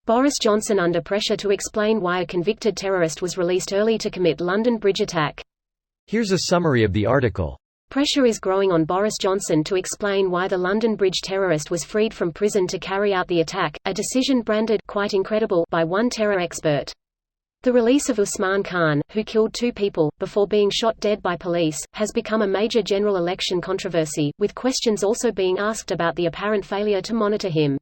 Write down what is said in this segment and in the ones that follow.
Boris Johnson under pressure to explain why a convicted terrorist was released early to commit London Bridge attack. Here's a summary of the article. Pressure is growing on Boris Johnson to explain why the London Bridge terrorist was freed from prison to carry out the attack, a decision branded quite incredible by one terror expert. The release of Usman Khan, who killed 2 people, before being shot dead by police, has become a major general election controversy, with questions also being asked about the apparent failure to monitor him.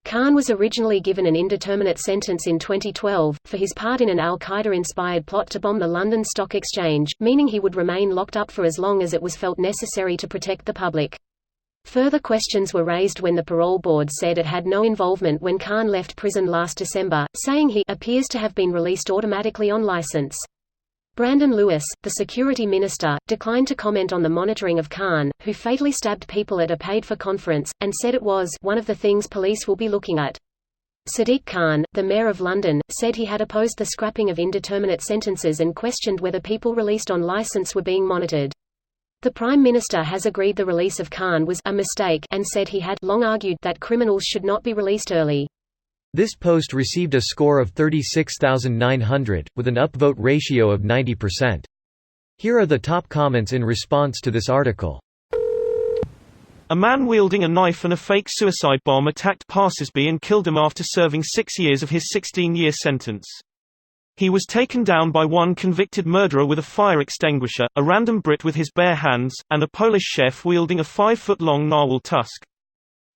Khan was originally given an indeterminate sentence in 2012, for his part in an al-Qaeda-inspired plot to bomb the London Stock Exchange, meaning he would remain locked up for as long as it was felt necessary to protect the public. Further questions were raised when the parole board said it had no involvement when Khan left prison last December, saying he appears to have been released automatically on license. Brandon Lewis, the security minister, declined to comment on the monitoring of Khan, who fatally stabbed people at a paid-for conference, and said it was one of the things police will be looking at. Sadiq Khan, the mayor of London, said he had opposed the scrapping of indeterminate sentences and questioned whether people released on license were being monitored. The Prime Minister has agreed the release of Khan was a mistake and said he had long argued that criminals should not be released early. This post received a score of 36,900, with an upvote ratio of 90%. Here are the top comments in response to this article. A man wielding a knife and a fake suicide bomb attacked passersby and killed him after serving 6 years of his 16-year sentence. He was taken down by one convicted murderer with a fire extinguisher, a random Brit with his bare hands, and a Polish chef wielding a 5-foot-long narwhal tusk.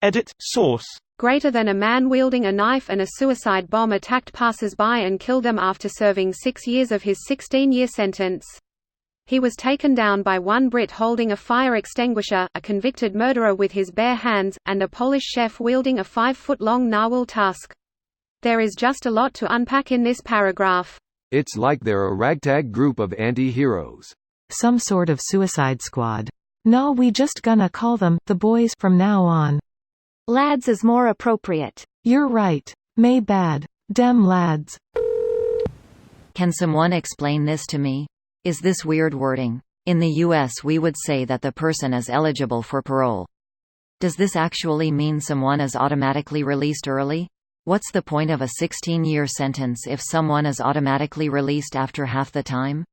Edit, source. Greater than a man wielding a knife and a suicide bomb attacked passers-by and killed them after serving 6 years of his 16-year sentence. He was taken down by one Brit holding a fire extinguisher, a convicted murderer with his bare hands, and a Polish chef wielding a 5-foot-long narwhal tusk. There is just a lot to unpack in this paragraph. It's like they're a ragtag group of anti-heroes. Some sort of suicide squad. No, we just gonna call them the boys from now on. Lads is more appropriate. You're right. May bad. Dem lads. Can someone explain this to me? Is this weird wording? In the US we would say that the person is eligible for parole. Does this actually mean someone is automatically released early? What's the point of a 16-year sentence if someone is automatically released after half the time?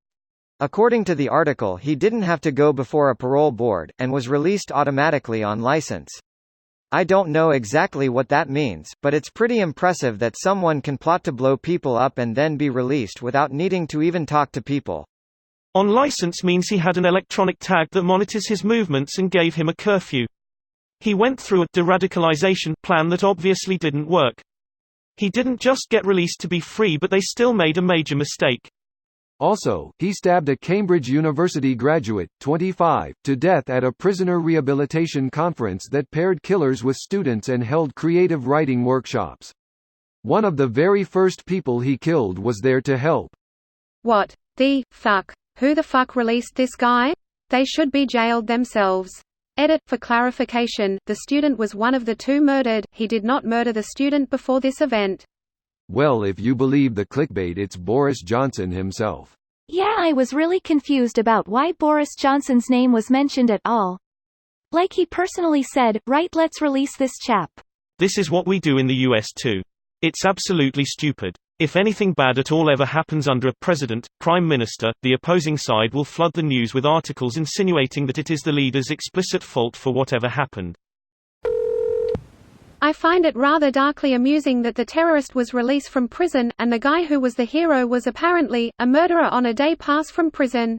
According to the article, he didn't have to go before a parole board, and was released automatically on license. I don't know exactly what that means, but it's pretty impressive that someone can plot to blow people up and then be released without needing to even talk to people. On license means he had an electronic tag that monitors his movements and gave him a curfew. He went through a de-radicalization plan that obviously didn't work. He didn't just get released to be free, but they still made a major mistake. Also, he stabbed a Cambridge University graduate, 25, to death at a prisoner rehabilitation conference that paired killers with students and held creative writing workshops. One of the very first people he killed was there to help. What the fuck? Who the fuck released this guy? They should be jailed themselves. Edit, for clarification, the student was one of the 2 murdered, he did not murder the student before this event. Well, if you believe the clickbait, it's Boris Johnson himself. Yeah, I was really confused about why Boris Johnson's name was mentioned at all. Like he personally said, right, let's release this chap. This is what we do in the US too. It's absolutely stupid. If anything bad at all ever happens under a president, prime minister, the opposing side will flood the news with articles insinuating that it is the leader's explicit fault for whatever happened. I find it rather darkly amusing that the terrorist was released from prison, and the guy who was the hero was apparently a murderer on a day pass from prison.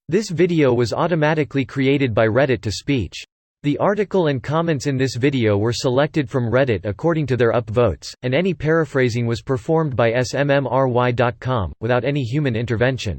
This video was automatically created by Reddit to speech. The article and comments in this video were selected from Reddit according to their upvotes, and any paraphrasing was performed by smmry.com, without any human intervention.